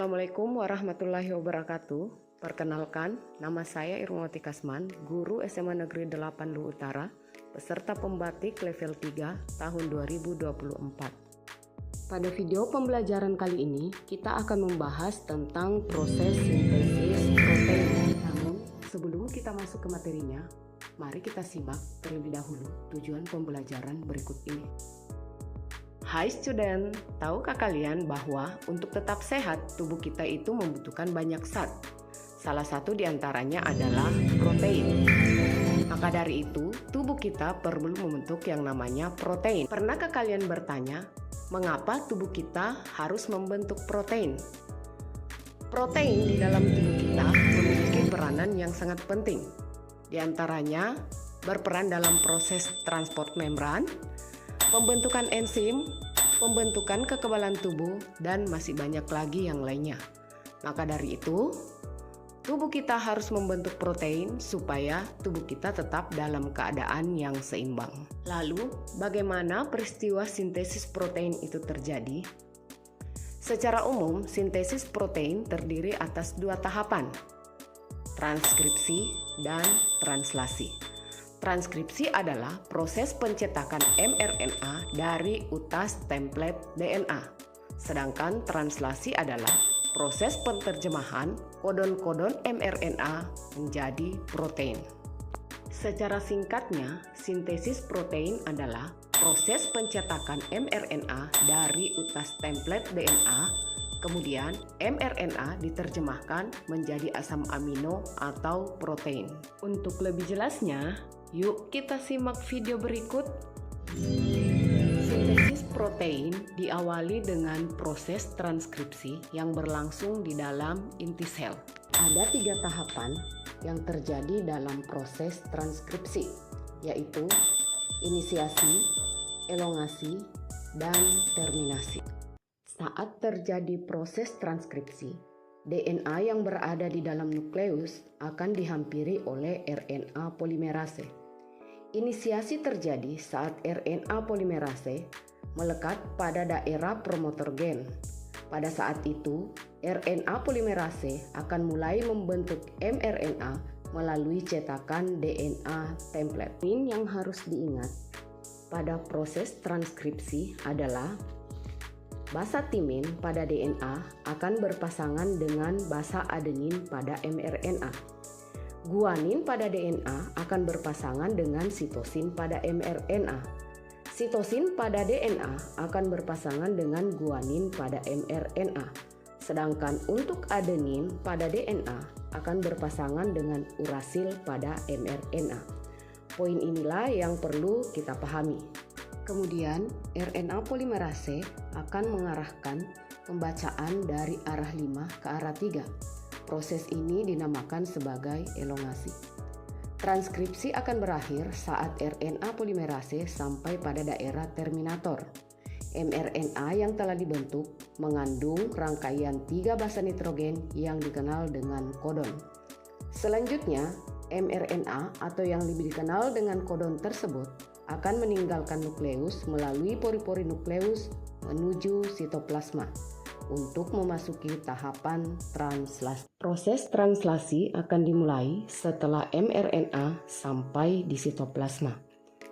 Assalamualaikum warahmatullahi wabarakatuh. Perkenalkan, nama saya Irmawati Kasman, guru SMA Negeri 8 Luhu Utara, peserta pembatik level 3 tahun 2024. Pada video pembelajaran kali ini, kita akan membahas tentang proses sintesis protein. Namun, sebelum kita masuk ke materinya, mari kita simak terlebih dahulu tujuan pembelajaran berikut ini. Hai student, tahukah kalian bahwa untuk tetap sehat, tubuh kita itu membutuhkan banyak zat. Salah satu diantaranya adalah protein. Maka dari itu, tubuh kita perlu membentuk yang namanya protein. Pernahkah kalian bertanya, mengapa tubuh kita harus membentuk protein? Protein di dalam tubuh kita memiliki peranan yang sangat penting. Di antaranya, berperan dalam proses transport membran, pembentukan enzim, pembentukan kekebalan tubuh, dan masih banyak lagi yang lainnya. Maka dari itu, tubuh kita harus membentuk protein supaya tubuh kita tetap dalam keadaan yang seimbang. Lalu, bagaimana peristiwa sintesis protein itu terjadi? Secara umum, sintesis protein terdiri atas dua tahapan, transkripsi dan translasi. Transkripsi adalah proses pencetakan mRNA dari utas template DNA. Sedangkan translasi adalah proses penerjemahan kodon-kodon mRNA menjadi protein. Secara singkatnya, sintesis protein adalah proses pencetakan mRNA dari utas template DNA. Kemudian mRNA diterjemahkan menjadi asam amino atau protein. Untuk lebih jelasnya, yuk kita simak video berikut. Sintesis protein diawali dengan proses transkripsi yang berlangsung di dalam inti sel. Ada 3 tahapan yang terjadi dalam proses transkripsi, yaitu inisiasi, elongasi, dan terminasi. Saat terjadi proses transkripsi, DNA yang berada di dalam nukleus akan dihampiri oleh RNA polimerase. Inisiasi terjadi saat RNA polimerase melekat pada daerah promotor gen. Pada saat itu, RNA polimerase akan mulai membentuk mRNA melalui cetakan DNA template. Yang harus diingat pada proses transkripsi adalah basa timin pada DNA akan berpasangan dengan basa adenin pada mRNA. Guanin pada DNA akan berpasangan dengan sitosin pada mRNA. Sitosin pada DNA akan berpasangan dengan guanin pada mRNA. Sedangkan untuk adenin pada DNA akan berpasangan dengan urasil pada mRNA. Poin inilah yang perlu kita pahami. Kemudian, RNA polimerase akan mengarahkan pembacaan dari arah 5 ke arah 3. Proses ini dinamakan sebagai elongasi. Transkripsi akan berakhir saat RNA polimerase sampai pada daerah terminator. mRNA yang telah dibentuk mengandung rangkaian 3 basa nitrogen yang dikenal dengan kodon. Selanjutnya, mRNA atau yang lebih dikenal dengan kodon tersebut akan meninggalkan nukleus melalui pori-pori nukleus menuju sitoplasma untuk memasuki tahapan translasi. Proses translasi akan dimulai setelah mRNA sampai di sitoplasma.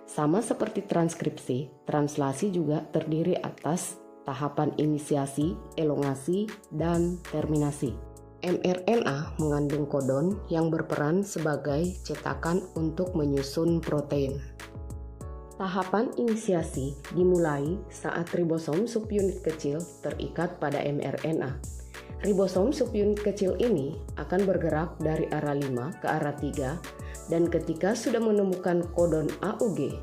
Sama seperti transkripsi, translasi juga terdiri atas tahapan inisiasi, elongasi, dan terminasi. mRNA mengandung kodon yang berperan sebagai cetakan untuk menyusun protein. Tahapan inisiasi dimulai saat ribosom subunit kecil terikat pada mRNA. Ribosom subunit kecil ini akan bergerak dari arah 5 ke arah 3 dan ketika sudah menemukan kodon AUG,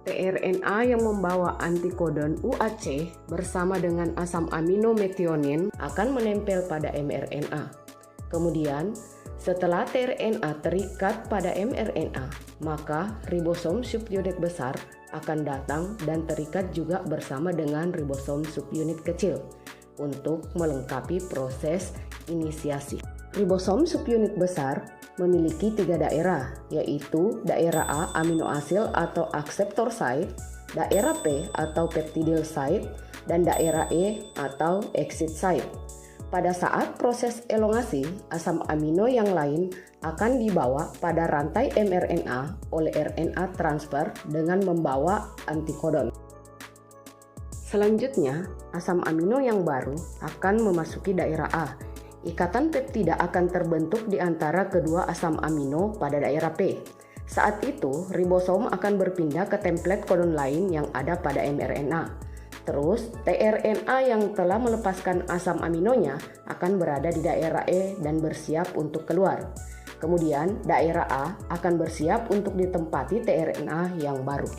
tRNA yang membawa antikodon UAC bersama dengan asam amino metionin akan menempel pada mRNA. Kemudian, setelah tRNA terikat pada mRNA, maka ribosom subunit besar akan datang dan terikat juga bersama dengan ribosom subunit kecil untuk melengkapi proses inisiasi. Ribosom subunit besar memiliki 3 daerah, yaitu daerah A aminoasil atau akseptor site, daerah P atau peptidyl site, dan daerah E atau exit site. Pada saat proses elongasi, asam amino yang lain akan dibawa pada rantai mRNA oleh RNA transfer dengan membawa antikodon. Selanjutnya, asam amino yang baru akan memasuki daerah A. Ikatan peptida akan terbentuk di antara kedua asam amino pada daerah P. Saat itu, ribosom akan berpindah ke template kodon lain yang ada pada mRNA. Terus, tRNA yang telah melepaskan asam aminonya akan berada di daerah E dan bersiap untuk keluar. Kemudian, daerah A akan bersiap untuk ditempati tRNA yang baru.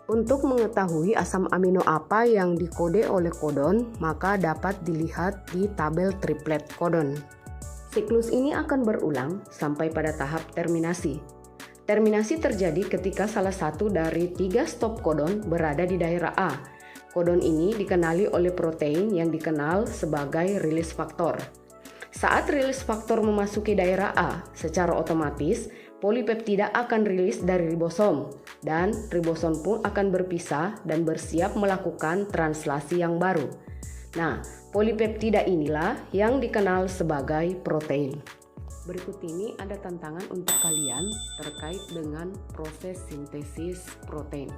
Untuk mengetahui asam amino apa yang dikode oleh kodon, maka dapat dilihat di tabel triplet kodon. Siklus ini akan berulang sampai pada tahap terminasi. Terminasi terjadi ketika salah satu dari 3 stop kodon berada di daerah A. Kodon ini dikenali oleh protein yang dikenal sebagai rilis faktor. Saat rilis faktor memasuki daerah A, secara otomatis polipeptida akan rilis dari ribosom dan ribosom pun akan berpisah dan bersiap melakukan translasi yang baru. Nah, polipeptida inilah yang dikenal sebagai protein. Berikut ini ada tantangan untuk kalian terkait dengan proses sintesis protein.